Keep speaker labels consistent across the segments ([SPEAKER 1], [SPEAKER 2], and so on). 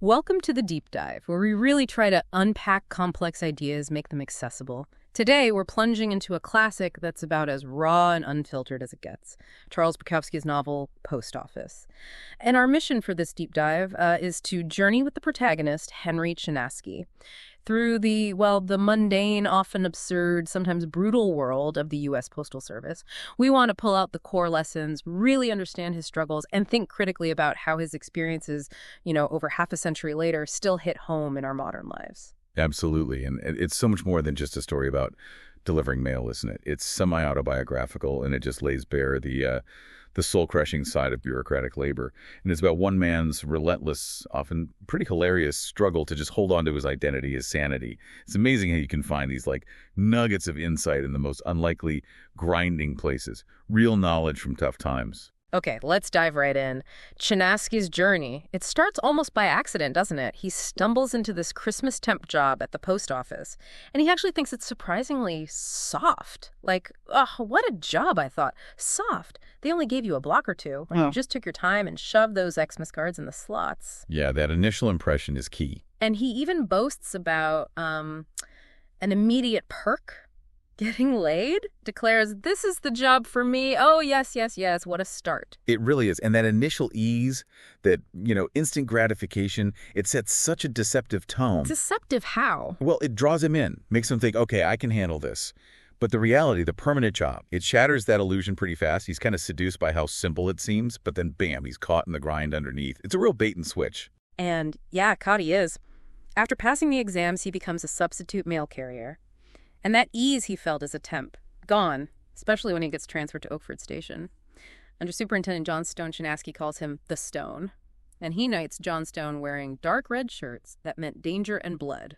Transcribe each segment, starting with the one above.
[SPEAKER 1] Welcome to the Deep Dive, where we really try to unpack complex ideas, make them accessible. Today, we're plunging into a classic that's about as raw and unfiltered as it gets, Charles Bukowski's novel, Post Office. And our mission for this deep dive is to journey with the protagonist, Henry Chinaski, through the mundane, often absurd, sometimes brutal world of the U.S. Postal Service. We want to pull out the core lessons, really understand his struggles, and think critically about how his experiences, over half a century later, still hit home in our modern lives.
[SPEAKER 2] Absolutely. And it's so much more than just a story about delivering mail, isn't it? It's semi-autobiographical, and it just lays bare the soul-crushing side of bureaucratic labor. And it's about one man's relentless, often pretty hilarious struggle to just hold on to his identity, his sanity. It's amazing how you can find these nuggets of insight in the most unlikely, grinding places. Real knowledge from tough times.
[SPEAKER 1] Okay, let's dive right in. Chinaski's journey. It starts almost by accident, doesn't it? He stumbles into this Christmas temp job at the post office, and he actually thinks it's surprisingly soft. What a job, I thought. Soft. They only gave you a block or two. You just took your time and shoved those Xmas cards in the slots.
[SPEAKER 2] Yeah, that initial impression is key.
[SPEAKER 1] And he even boasts about an immediate perk. Getting laid? Declares, this is the job for me. Oh, yes, yes, yes. What a start.
[SPEAKER 2] It really is. And that initial ease, that, instant gratification, it sets such a deceptive tone.
[SPEAKER 1] Deceptive how?
[SPEAKER 2] Well, it draws him in, makes him think, okay, I can handle this. But the reality, the permanent job, it shatters that illusion pretty fast. He's kind of seduced by how simple it seems, but then bam, he's caught in the grind underneath. It's a real bait and switch.
[SPEAKER 1] And yeah, caught he is. After passing the exams, he becomes a substitute mail carrier. And that ease he felt as a temp, gone, especially when he gets transferred to Oakford Station. Under Superintendent John Stone, Chinaski calls him the Stone. And he knights John Stone wearing dark red shirts that meant danger and blood.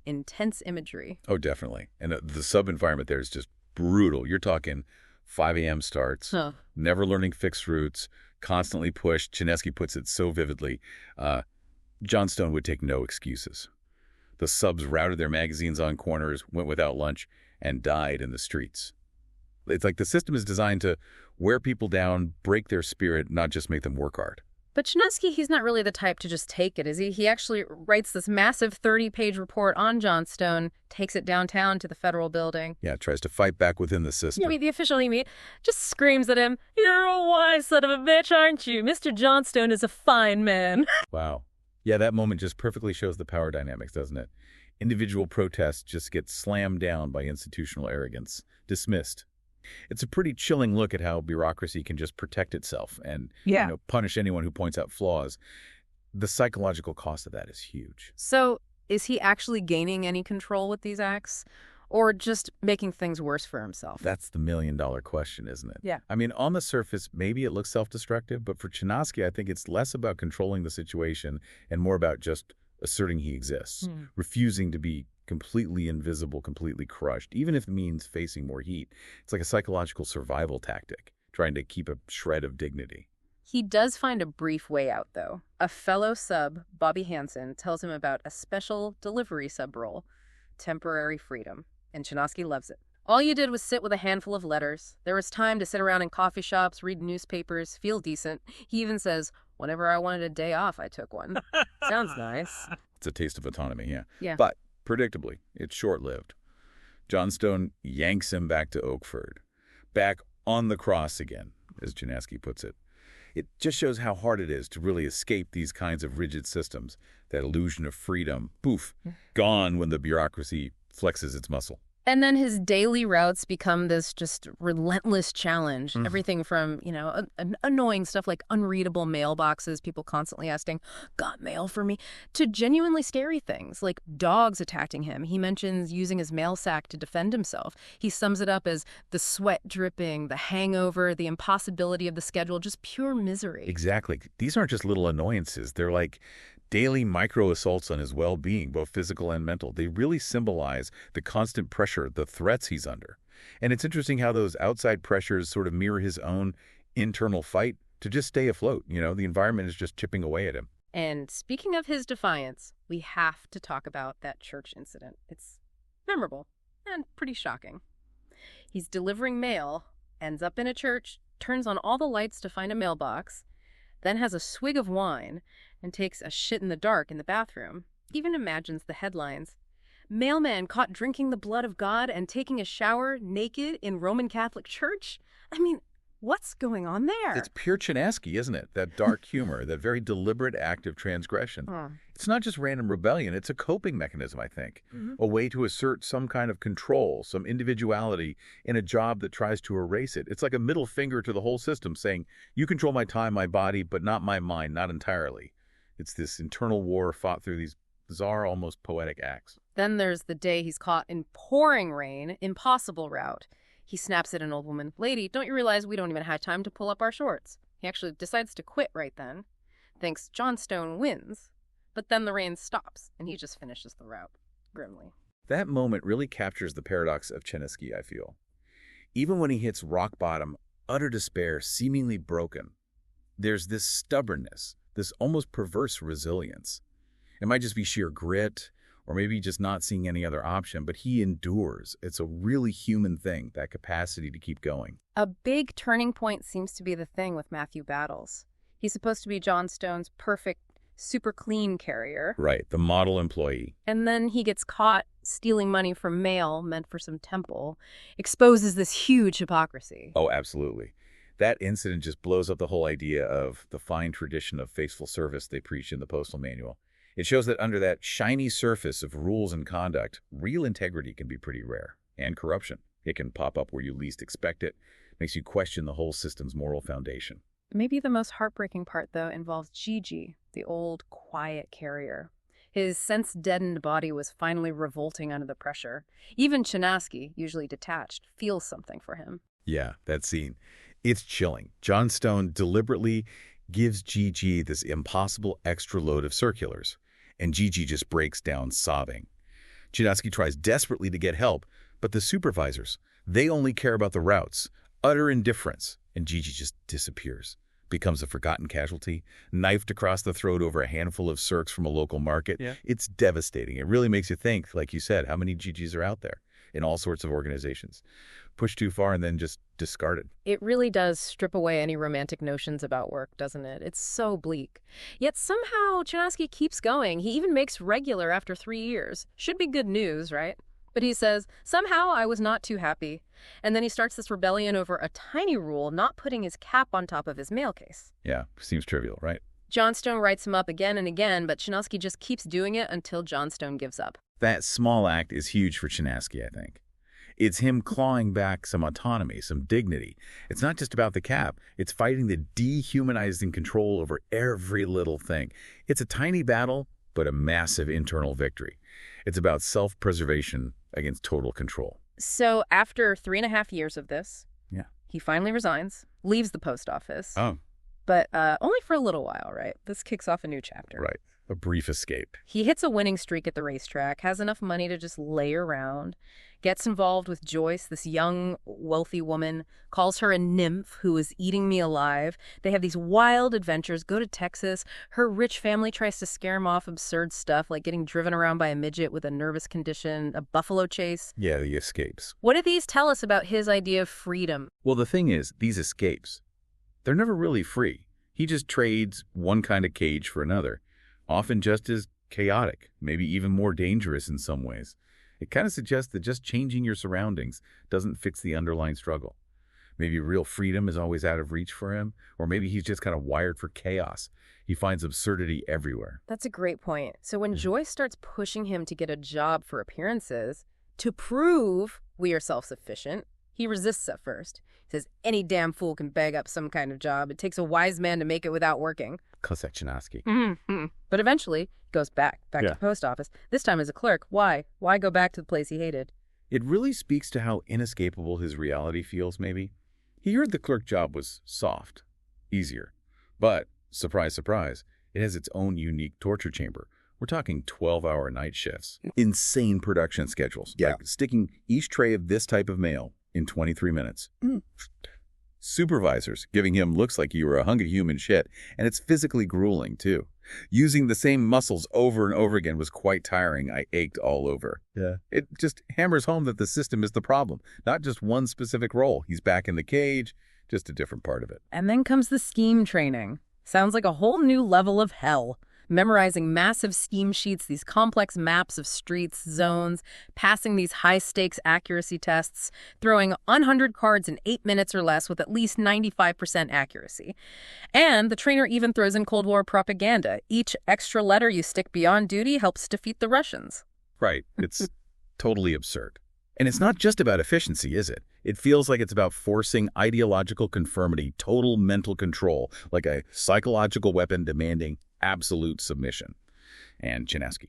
[SPEAKER 1] Intense imagery.
[SPEAKER 2] Oh, definitely. And the sub-environment there is just brutal. You're talking 5 a.m. starts, never learning fixed routes, constantly pushed. Chinaski puts it so vividly. John Stone would take no excuses. The subs routed their magazines on corners, went without lunch, and died in the streets. It's like the system is designed to wear people down, break their spirit, not just make them work hard.
[SPEAKER 1] But Chinaski, he's not really the type to just take it, is he? He actually writes this massive 30-page report on John Stone, takes it downtown to the federal building.
[SPEAKER 2] Yeah, tries to fight back within the system.
[SPEAKER 1] The official he meets just screams at him, "You're a wise son of a bitch, aren't you? Mr. Johnstone is a fine man."
[SPEAKER 2] Wow. Yeah, that moment just perfectly shows the power dynamics, doesn't it? Individual protests just get slammed down by institutional arrogance, dismissed. It's a pretty chilling look at how bureaucracy can just protect itself and punish anyone who points out flaws. The psychological cost of that is huge.
[SPEAKER 1] So is he actually gaining any control with these acts? Or just making things worse for himself?
[SPEAKER 2] That's the million-dollar question, isn't it?
[SPEAKER 1] Yeah.
[SPEAKER 2] I mean, on the surface, maybe it looks self-destructive, but for Chinaski, I think it's less about controlling the situation and more about just asserting he exists, refusing to be completely invisible, completely crushed, even if it means facing more heat. It's like a psychological survival tactic, trying to keep a shred of dignity.
[SPEAKER 1] He does find a brief way out, though. A fellow sub, Bobby Hansen, tells him about a special delivery sub role, temporary freedom. And Chinaski loves it. All you did was sit with a handful of letters. There was time to sit around in coffee shops, read newspapers, feel decent. He even says, whenever I wanted a day off, I took one. Sounds nice.
[SPEAKER 2] It's a taste of autonomy, yeah.
[SPEAKER 1] Yeah.
[SPEAKER 2] But, predictably, it's short-lived. John Stone yanks him back to Oakford. Back on the cross again, as Chinaski puts it. It just shows how hard it is to really escape these kinds of rigid systems. That illusion of freedom, poof, gone when the bureaucracy flexes its muscle.
[SPEAKER 1] And then his daily routes become this just relentless challenge. Everything from, annoying stuff like unreadable mailboxes, people constantly asking, "Got mail for me?" to genuinely scary things like dogs attacking him. He mentions using his mail sack to defend himself. He sums it up as the sweat dripping, the hangover, the impossibility of the schedule, just pure misery.
[SPEAKER 2] Exactly. These aren't just little annoyances. They're like daily micro-assaults on his well-being, both physical and mental. They really symbolize the constant pressure, the threats he's under. And it's interesting how those outside pressures sort of mirror his own internal fight to just stay afloat. The environment is just chipping away at him.
[SPEAKER 1] And speaking of his defiance, we have to talk about that church incident. It's memorable and pretty shocking. He's delivering mail, ends up in a church, turns on all the lights to find a mailbox, then has a swig of wine, and takes a shit in the dark in the bathroom. He even imagines the headlines. Mailman caught drinking the blood of God and taking a shower naked in Roman Catholic Church? I mean, what's going on there?
[SPEAKER 2] It's pure Chinaski, isn't it? That dark humor, that very deliberate act of transgression. It's not just random rebellion, it's a coping mechanism, I think. A way to assert some kind of control, some individuality in a job that tries to erase it. It's like a middle finger to the whole system saying, you control my time, my body, but not my mind, not entirely. It's this internal war fought through these bizarre, almost poetic acts.
[SPEAKER 1] Then there's the day he's caught in pouring rain, impossible route. He snaps at an old woman. Lady, don't you realize we don't even have time to pull up our shorts? He actually decides to quit right then. Thinks Johnstone wins. But then the rain stops, and he just finishes the route, grimly.
[SPEAKER 2] That moment really captures the paradox of Chinaski, I feel. Even when he hits rock bottom, utter despair, seemingly broken, there's this stubbornness, this almost perverse resilience. It might just be sheer grit, or maybe just not seeing any other option, but he endures. It's a really human thing, that capacity to keep going.
[SPEAKER 1] A big turning point seems to be the thing with Matthew Battles. He's supposed to be Johnstone's perfect, super clean carrier.
[SPEAKER 2] Right, the model employee.
[SPEAKER 1] And then he gets caught stealing money from mail meant for some temple, exposes this huge hypocrisy.
[SPEAKER 2] Oh, absolutely. That incident just blows up the whole idea of the fine tradition of faithful service they preach in the postal manual. It shows that under that shiny surface of rules and conduct, real integrity can be pretty rare. And corruption. It can pop up where you least expect it. Makes you question the whole system's moral foundation.
[SPEAKER 1] Maybe the most heartbreaking part, though, involves Gigi, the old, quiet carrier. His sense-deadened body was finally revolting under the pressure. Even Chinaski, usually detached, feels something for him.
[SPEAKER 2] Yeah, that scene. It's chilling. Johnstone deliberately gives Gigi this impossible extra load of circulars. And Gigi just breaks down sobbing. Chinaski tries desperately to get help, but the supervisors, they only care about the routes. Utter indifference. And Gigi just disappears. Becomes a forgotten casualty, knifed across the throat over a handful of circs from a local market. Yeah. It's devastating. It really makes you think, like you said, how many Gigis are out there in all sorts of organizations. Pushed too far and then just discarded.
[SPEAKER 1] It really does strip away any romantic notions about work, doesn't it? It's so bleak. Yet somehow Chinaski keeps going. He even makes regular after 3 years. Should be good news, right? But he says, somehow I was not too happy. And then he starts this rebellion over a tiny rule, not putting his cap on top of his mail case.
[SPEAKER 2] Yeah, seems trivial, right?
[SPEAKER 1] Johnstone writes him up again and again, but Chinaski just keeps doing it until Johnstone gives up.
[SPEAKER 2] That small act is huge for Chinaski, I think. It's him clawing back some autonomy, some dignity. It's not just about the cap. It's fighting the dehumanizing control over every little thing. It's a tiny battle, but a massive internal victory. It's about self-preservation against total control.
[SPEAKER 1] So after 3.5 years of this,
[SPEAKER 2] yeah,
[SPEAKER 1] he finally resigns, leaves the post office.
[SPEAKER 2] Oh.
[SPEAKER 1] But only for a little while, right? This kicks off a new chapter.
[SPEAKER 2] Right. A brief escape.
[SPEAKER 1] He hits a winning streak at the racetrack, has enough money to just lay around, gets involved with Joyce, this young, wealthy woman, calls her a nymph who is eating me alive. They have these wild adventures, go to Texas. Her rich family tries to scare him off absurd stuff, like getting driven around by a midget with a nervous condition, a buffalo chase.
[SPEAKER 2] Yeah, the escapes.
[SPEAKER 1] What do these tell us about his idea of freedom?
[SPEAKER 2] Well, the thing is, these escapes, they're never really free. He just trades one kind of cage for another. Often just as chaotic, maybe even more dangerous in some ways. It kind of suggests that just changing your surroundings doesn't fix the underlying struggle. Maybe real freedom is always out of reach for him, or maybe he's just kind of wired for chaos. He finds absurdity everywhere.
[SPEAKER 1] That's a great point. So when Joyce starts pushing him to get a job for appearances, to prove we are self-sufficient, he resists at first. He says, any damn fool can bag up some kind of job. It takes a wise man to make it without working.
[SPEAKER 2] Classic Chinaski.
[SPEAKER 1] But eventually, he goes back to the post office, this time as a clerk. Why? Why go back to the place he hated?
[SPEAKER 2] It really speaks to how inescapable his reality feels, maybe. He heard the clerk job was soft, easier. But, surprise, surprise, it has its own unique torture chamber. We're talking 12-hour night shifts. Insane production schedules.
[SPEAKER 3] Yeah.
[SPEAKER 2] Like sticking each tray of this type of mail in 23 minutes. Supervisors giving him looks like you were a hunk of human shit, and it's physically grueling, too. Using the same muscles over and over again was quite tiring. I ached all over.
[SPEAKER 3] Yeah.
[SPEAKER 2] It just hammers home that the system is the problem, not just one specific role. He's back in the cage, just a different part of it.
[SPEAKER 1] And then comes the scheme training. Sounds like a whole new level of hell. memorizing massive scheme sheets, these complex maps of streets, zones, passing these high-stakes accuracy tests, throwing 100 cards in 8 minutes or less with at least 95% accuracy. And the trainer even throws in Cold War propaganda. Each extra letter you stick beyond duty helps defeat the Russians.
[SPEAKER 2] Right. It's totally absurd. And it's not just about efficiency, is it? It feels like it's about forcing ideological conformity, total mental control, like a psychological weapon demanding absolute submission. And Chinaski.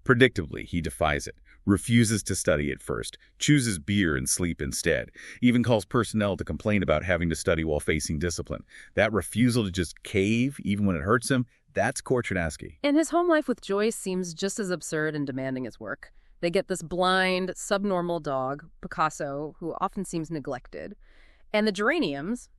[SPEAKER 2] Predictably, he defies it, refuses to study at first, chooses beer and sleep instead, even calls personnel to complain about having to study while facing discipline. That refusal to just cave, even when it hurts him, that's core Chinaski.
[SPEAKER 1] And his home life with Joyce seems just as absurd and demanding as work. They get this blind, subnormal dog, Picasso, who often seems neglected. And the geraniums,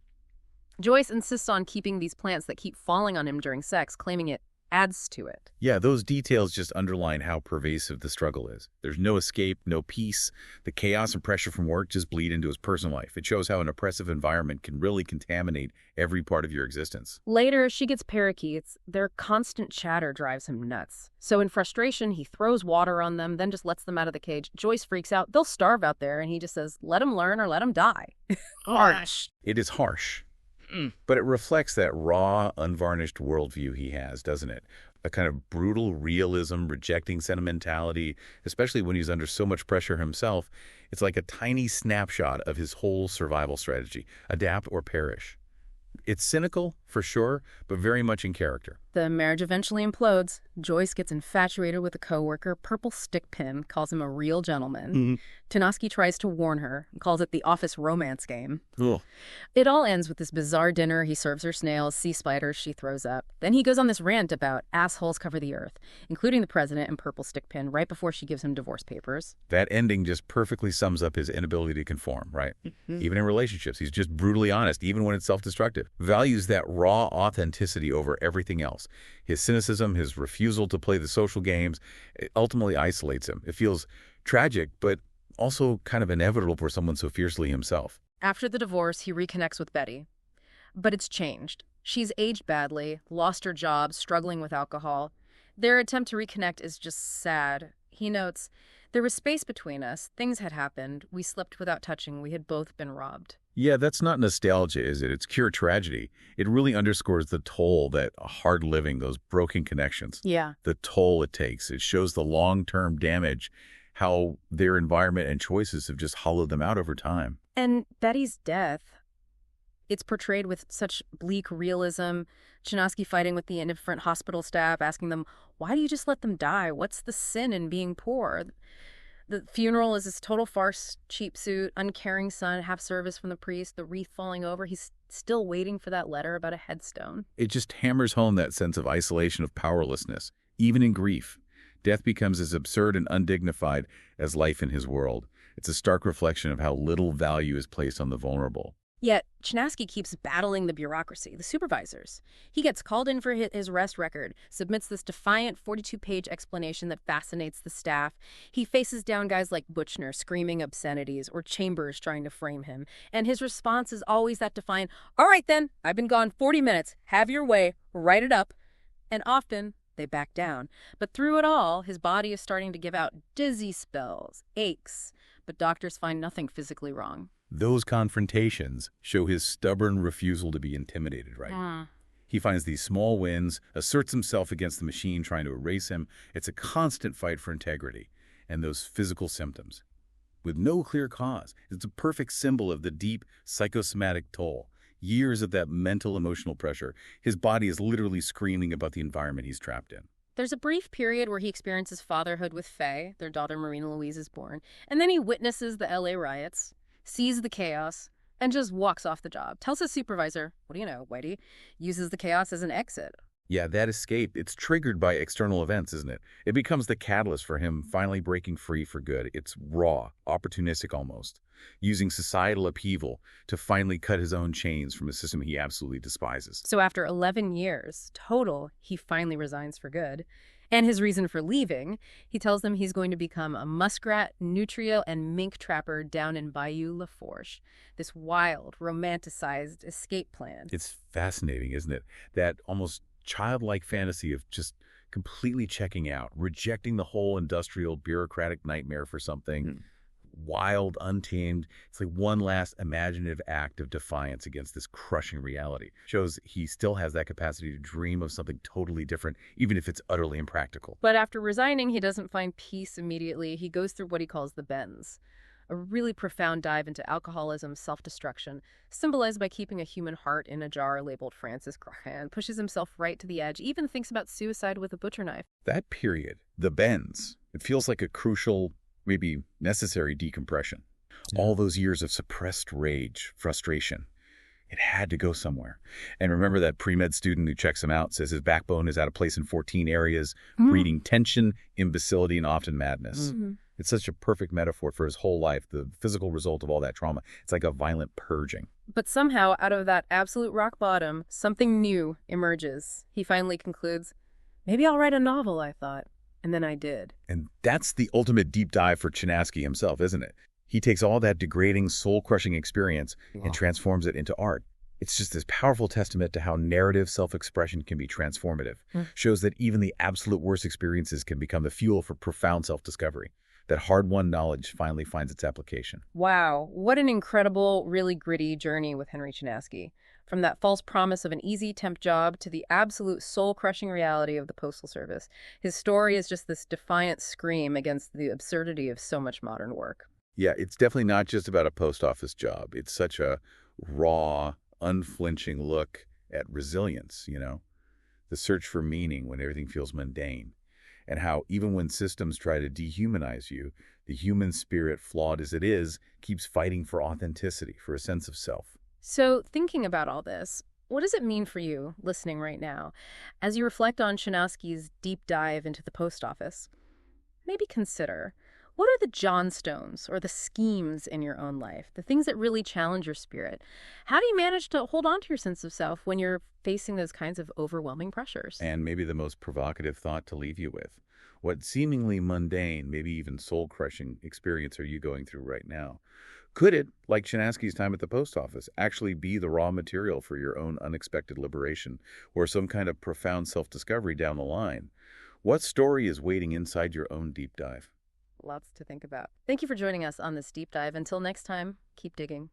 [SPEAKER 1] Joyce insists on keeping these plants that keep falling on him during sex, claiming it adds to it.
[SPEAKER 2] Yeah, those details just underline how pervasive the struggle is. There's no escape, no peace. The chaos and pressure from work just bleed into his personal life. It shows how an oppressive environment can really contaminate every part of your existence.
[SPEAKER 1] Later, she gets parakeets. Their constant chatter drives him nuts. So in frustration, he throws water on them, then just lets them out of the cage. Joyce freaks out. They'll starve out there, and he just says, let them learn or let them die.
[SPEAKER 2] Harsh. It is harsh. But it reflects that raw, unvarnished worldview he has, doesn't it? A kind of brutal realism, rejecting sentimentality, especially when he's under so much pressure himself. It's like a tiny snapshot of his whole survival strategy, adapt or perish. It's cynical, for sure, but very much in character.
[SPEAKER 1] The marriage eventually implodes. Joyce gets infatuated with a coworker. Purple Stickpin calls him a real gentleman. Chinaski tries to warn her and calls it the office romance game.
[SPEAKER 2] Ugh.
[SPEAKER 1] It all ends with this bizarre dinner. He serves her snails, sea spiders, she throws up. Then he goes on this rant about assholes cover the earth, including the president and Purple Stickpin, right before she gives him divorce papers.
[SPEAKER 2] That ending just perfectly sums up his inability to conform, right? Even in relationships, he's just brutally honest, even when it's self-destructive. Values that raw authenticity over everything else. His cynicism, his refusal to play the social games, it ultimately isolates him. It feels tragic, but also kind of inevitable for someone so fiercely himself.
[SPEAKER 1] After the divorce, he reconnects with Betty. But it's changed. She's aged badly, lost her job, struggling with alcohol. Their attempt to reconnect is just sad. He notes, there was space between us. Things had happened. We slept without touching. We had both been robbed.
[SPEAKER 2] Yeah, that's not nostalgia, is it? It's pure tragedy. It really underscores the toll that hard living, those broken connections, the toll it takes. It shows the long-term damage, how their environment and choices have just hollowed them out over time.
[SPEAKER 1] And Betty's death, it's portrayed with such bleak realism. Chinaski fighting with the indifferent hospital staff, asking them, why do you just let them die? What's the sin in being poor? The funeral is this total farce, cheap suit, uncaring son, half service from the priest, the wreath falling over. He's still waiting for that letter about a headstone.
[SPEAKER 2] It just hammers home that sense of isolation, of powerlessness, even in grief. Death becomes as absurd and undignified as life in his world. It's a stark reflection of how little value is placed on the vulnerable.
[SPEAKER 1] Yet, Chinaski keeps battling the bureaucracy, the supervisors. He gets called in for his arrest record, submits this defiant 42-page explanation that fascinates the staff. He faces down guys like Butchner screaming obscenities or Chambers trying to frame him. And his response is always that defiant, all right then, I've been gone 40 minutes, have your way, write it up. And often, they back down. But through it all, his body is starting to give out dizzy spells, aches, but doctors find nothing physically wrong.
[SPEAKER 2] Those confrontations show his stubborn refusal to be intimidated, right? He finds these small wins, asserts himself against the machine trying to erase him. It's a constant fight for integrity and those physical symptoms. With no clear cause, it's a perfect symbol of the deep psychosomatic toll. Years of that mental, emotional pressure. His body is literally screaming about the environment he's trapped in.
[SPEAKER 1] There's a brief period where he experiences fatherhood with Faye, their daughter Marina Louise is born, and then he witnesses the LA riots, sees the chaos, and just walks off the job. Tells his supervisor, what do you know, Whitey? Uses the chaos as an exit.
[SPEAKER 2] Yeah, that escape, it's triggered by external events, isn't it? It becomes the catalyst for him finally breaking free for good. It's raw, opportunistic almost, using societal upheaval to finally cut his own chains from a system he absolutely despises.
[SPEAKER 1] So after 11 years total, he finally resigns for good. And his reason for leaving, he tells them he's going to become a muskrat, nutria, and mink trapper down in Bayou Lafourche. This wild, romanticized escape plan.
[SPEAKER 2] It's fascinating, isn't it? That almost childlike fantasy of just completely checking out, rejecting the whole industrial bureaucratic nightmare for something wild, untamed. It's like one last imaginative act of defiance against this crushing reality. Shows he still has that capacity to dream of something totally different, even if it's utterly impractical.
[SPEAKER 1] But after resigning, he doesn't find peace immediately. He goes through what he calls the bends, a really profound dive into alcoholism, self-destruction, symbolized by keeping a human heart in a jar labeled Francis Crochan, pushes himself right to the edge, even thinks about suicide with a butcher knife.
[SPEAKER 2] That period, the bends, it feels like a crucial, maybe necessary decompression. Yeah. All those years of suppressed rage, frustration, it had to go somewhere. And remember that pre-med student who checks him out says his backbone is out of place in 14 areas, breeding tension, imbecility, and often madness. It's such a perfect metaphor for his whole life, the physical result of all that trauma. It's like a violent purging.
[SPEAKER 1] But somehow, out of that absolute rock bottom, something new emerges. He finally concludes, maybe I'll write a novel, I thought. And then I did.
[SPEAKER 2] And that's the ultimate deep dive for Chinaski himself, isn't it? He takes all that degrading, soul-crushing experience and transforms it into art. It's just this powerful testament to how narrative self-expression can be transformative. Shows that even the absolute worst experiences can become the fuel for profound self-discovery. That hard-won knowledge finally finds its application.
[SPEAKER 1] Wow, what an incredible, really gritty journey with Henry Chinaski. From that false promise of an easy temp job to the absolute soul-crushing reality of the Postal Service. His story is just this defiant scream against the absurdity of so much modern work.
[SPEAKER 2] Yeah, it's definitely not just about a post office job. It's such a raw, unflinching look at resilience, the search for meaning when everything feels mundane. And how even when systems try to dehumanize you, the human spirit, flawed as it is, keeps fighting for authenticity, for a sense of self.
[SPEAKER 1] So thinking about all this, what does it mean for you, listening right now, as you reflect on Chinaski's deep dive into the post office? Maybe consider, what are the johnstones or the schemes in your own life, the things that really challenge your spirit? How do you manage to hold on to your sense of self when you're facing those kinds of overwhelming pressures?
[SPEAKER 2] And maybe the most provocative thought to leave you with. What seemingly mundane, maybe even soul-crushing experience are you going through right now? Could it, like Chinaski's time at the post office, actually be the raw material for your own unexpected liberation or some kind of profound self-discovery down the line? What story is waiting inside your own deep dive?
[SPEAKER 1] Lots to think about. Thank you for joining us on this deep dive. Until next time, keep digging.